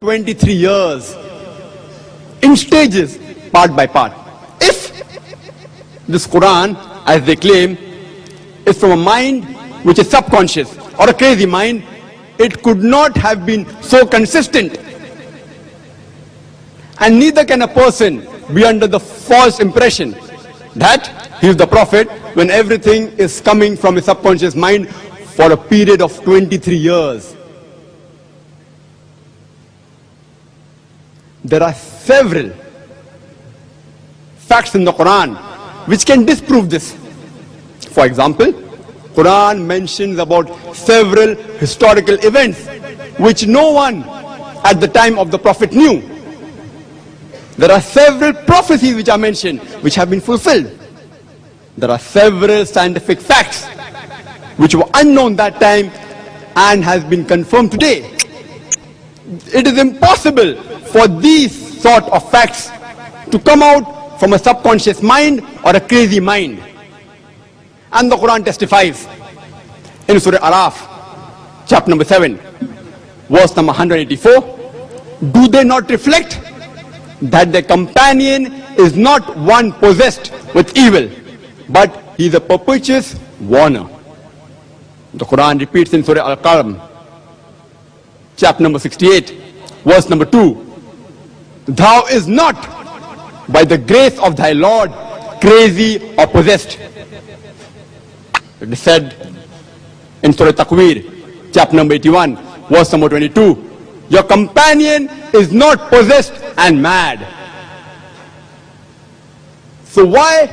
23 years in stages, part by part. If this Quran, as they claim, is from a mind which is subconscious or a crazy mind, it could not have been so consistent. And neither can a person be under the false impression that he is the Prophet when everything is coming from his subconscious mind for a period of 23 years. There are several facts in the Quran which can disprove this. For example, Quran mentions about several historical events which no one at the time of the Prophet knew. There are several prophecies which are mentioned which have been fulfilled. There are several scientific facts which were unknown that time and has been confirmed today. It is impossible for these sort of facts to come out from a subconscious mind or a crazy mind. And the Quran testifies in Surah Araf, chapter number 7, verse number 184, do they not reflect that their companion is not one possessed with evil, but he is a perpetuous warner. The Quran repeats in Surah Al-Qalam, chapter number 68, verse number 2, thou is not by the grace of thy Lord crazy or possessed. It is said in Surah Takwir, chapter number 81, verse number 22, your companion is not possessed and mad. So why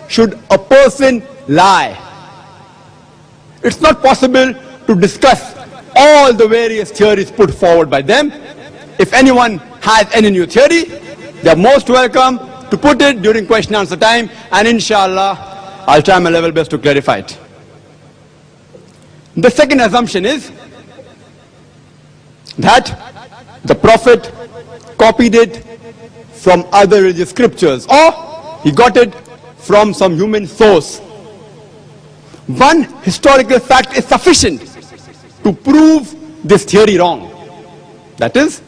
should a person lie? It's not possible to discuss all the various theories put forward by them. If anyone has any new theory, they are most welcome to put it during question answer time, and inshallah, I'll try my level best to clarify it. The second assumption is that the Prophet copied it from other religious scriptures, or he got it from some human source. One historical fact is sufficient to prove this theory wrong. That is,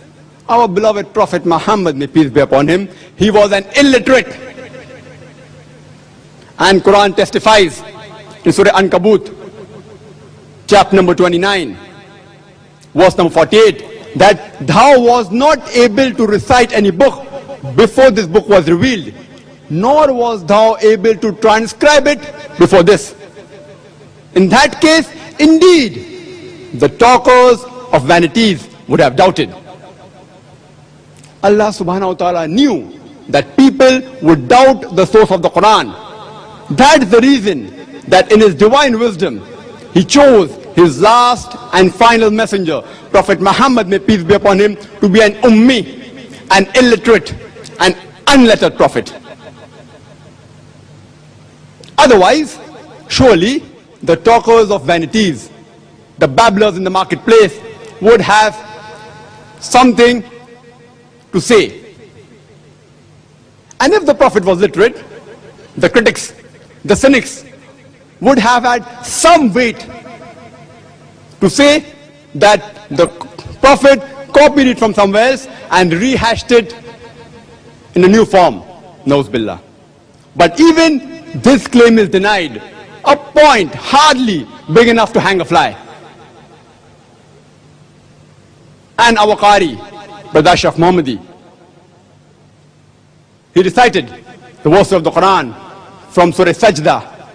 our beloved Prophet Muhammad, may peace be upon him, he was an illiterate. And Quran testifies in Surah Ankabut, chapter number 29, verse number 48, that thou was not able to recite any book before this book was revealed, nor was thou able to transcribe it before this. In that case, indeed, the talkers of vanities would have doubted. Allah subhanahu wa ta'ala knew that people would doubt the source of the Quran. That is the reason that in his divine wisdom, he chose his last and final messenger, Prophet Muhammad, may peace be upon him, to be an ummi, an illiterate, an unlettered prophet. Otherwise, surely the talkers of vanities, the babblers in the marketplace, would have something to say. And if the Prophet was literate, the critics, the cynics, would have had some weight to say that the Prophet copied it from somewhere else and rehashed it in a new form. Nauz billah. But even this claim is denied. A point hardly big enough to hang a fly. And our Qari, Brother Ashraf Muhammadi, he recited the verse of the Quran from Surah Sajda,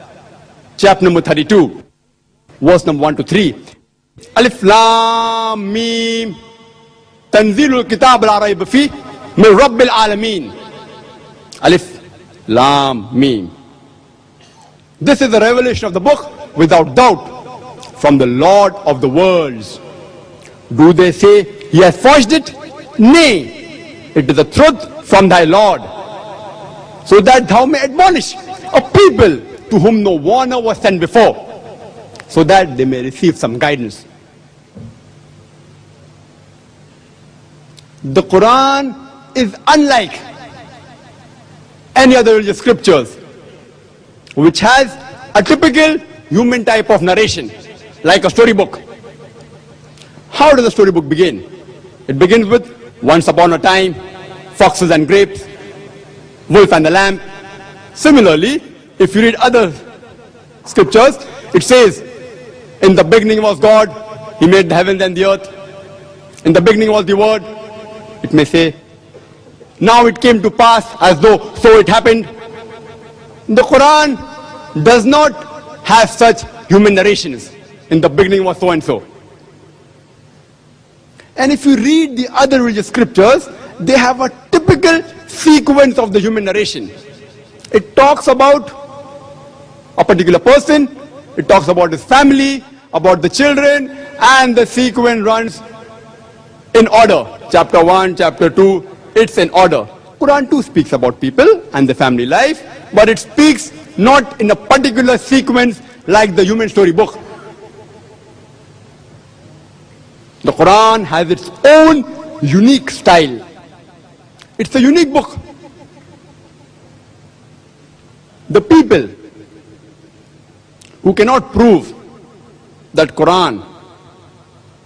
chapter number 32, verse number 1 to 3. Alif Lam Mim Tanzilul Kitab la Rayba Fi min Rabbil Alameen. Alif Lam Mim. This is the revelation of the book without doubt from the Lord of the worlds. Do they say he has forged it? Nay, it is the truth from thy Lord, so that thou may admonish a people to whom no warner was sent before, so that they may receive some guidance. The Quran is unlike any other religious scriptures, which has a typical human type of narration, like a storybook. How does the storybook begin? It begins with, once upon a time, foxes and grapes, wolf and the lamb. Similarly, if you read other scriptures, it says, in the beginning was God, He made the heavens and the earth. In the beginning was the Word. It may say, now it came to pass as though so it happened. The Quran does not have such human narrations. In the beginning was so and so. And if you read the other religious scriptures, they have a typical sequence of the human narration. It talks about a particular person, it talks about his family, about the children, and the sequence runs in order. Chapter 1, chapter 2, it's in order. Quran too speaks about people and the family life, but it speaks not in a particular sequence like the human story book. The Quran has its own unique style. It's a unique book. The people who cannot prove that Quran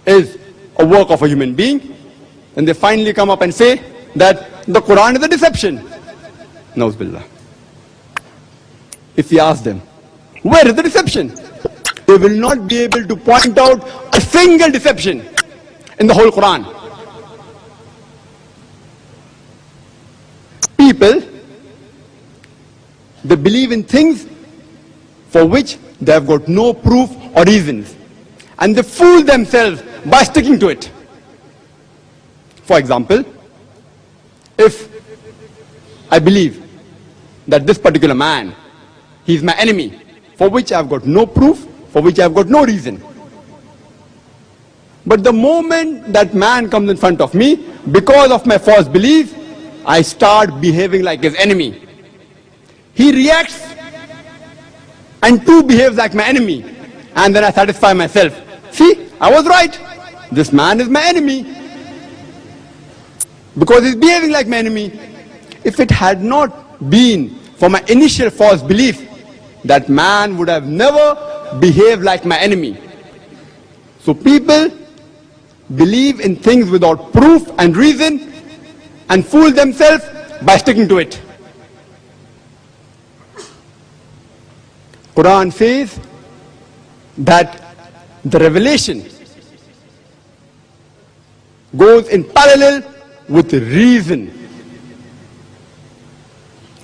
is a work of a human being, and they finally come up and say that the Quran is a deception. Nauz billah. If we ask them, where is the deception? They will not be able to point out a single deception in the whole Quran. People, they believe in things for which they have got no proof or reasons, and they fool themselves by sticking to it. For example, if I believe that this particular man, he is my enemy, for which I have got no proof, for which I have got no reason. But the moment that man comes in front of me, because of my false belief, I start behaving like his enemy. He reacts and too behaves like my enemy, and then I satisfy myself. See, I was right. This man is my enemy because he's behaving like my enemy. If it had not been for my initial false belief, that man would have never behaved like my enemy. So people believe in things without proof and reason and fool themselves by sticking to it. Quran says that the revelation goes in parallel with reason.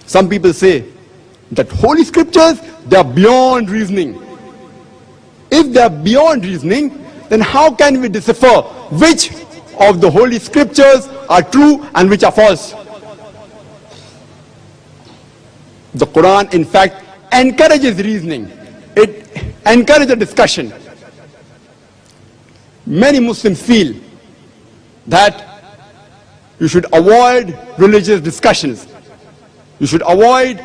Some people say that holy scriptures, they are beyond reasoning. If they are beyond reasoning, then how can we decipher which of the holy scriptures are true and which are false? The Quran, in fact, encourages reasoning. It encourages discussion. Many Muslims feel that you should avoid religious discussions. You should avoid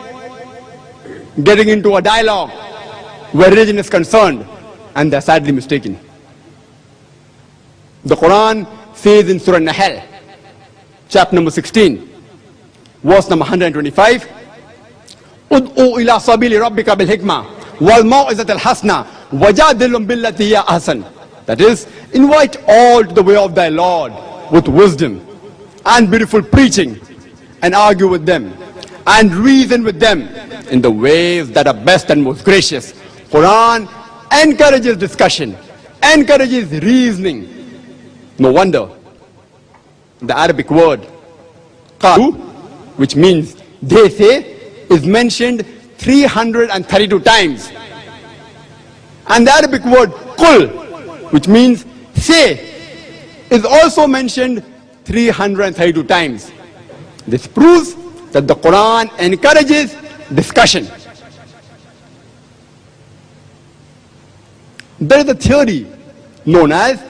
getting into a dialogue where religion is concerned, and they're sadly mistaken. The Quran says in Surah Nahl, chapter number 16, verse number 125, Ud'u ila sabili rabbika bil hikmah wal mau'izat al hasna wajadilhum billati hiya ahsan. That is, invite all to the way of thy Lord with wisdom and beautiful preaching, and argue with them and reason with them in the ways that are best and most gracious. Quran encourages discussion, encourages reasoning. No wonder the Arabic word qalu, which means they say, is mentioned 332 times. And the Arabic word qul, which means say, is also mentioned 332 times. This proves that the Quran encourages discussion. There is a theory known as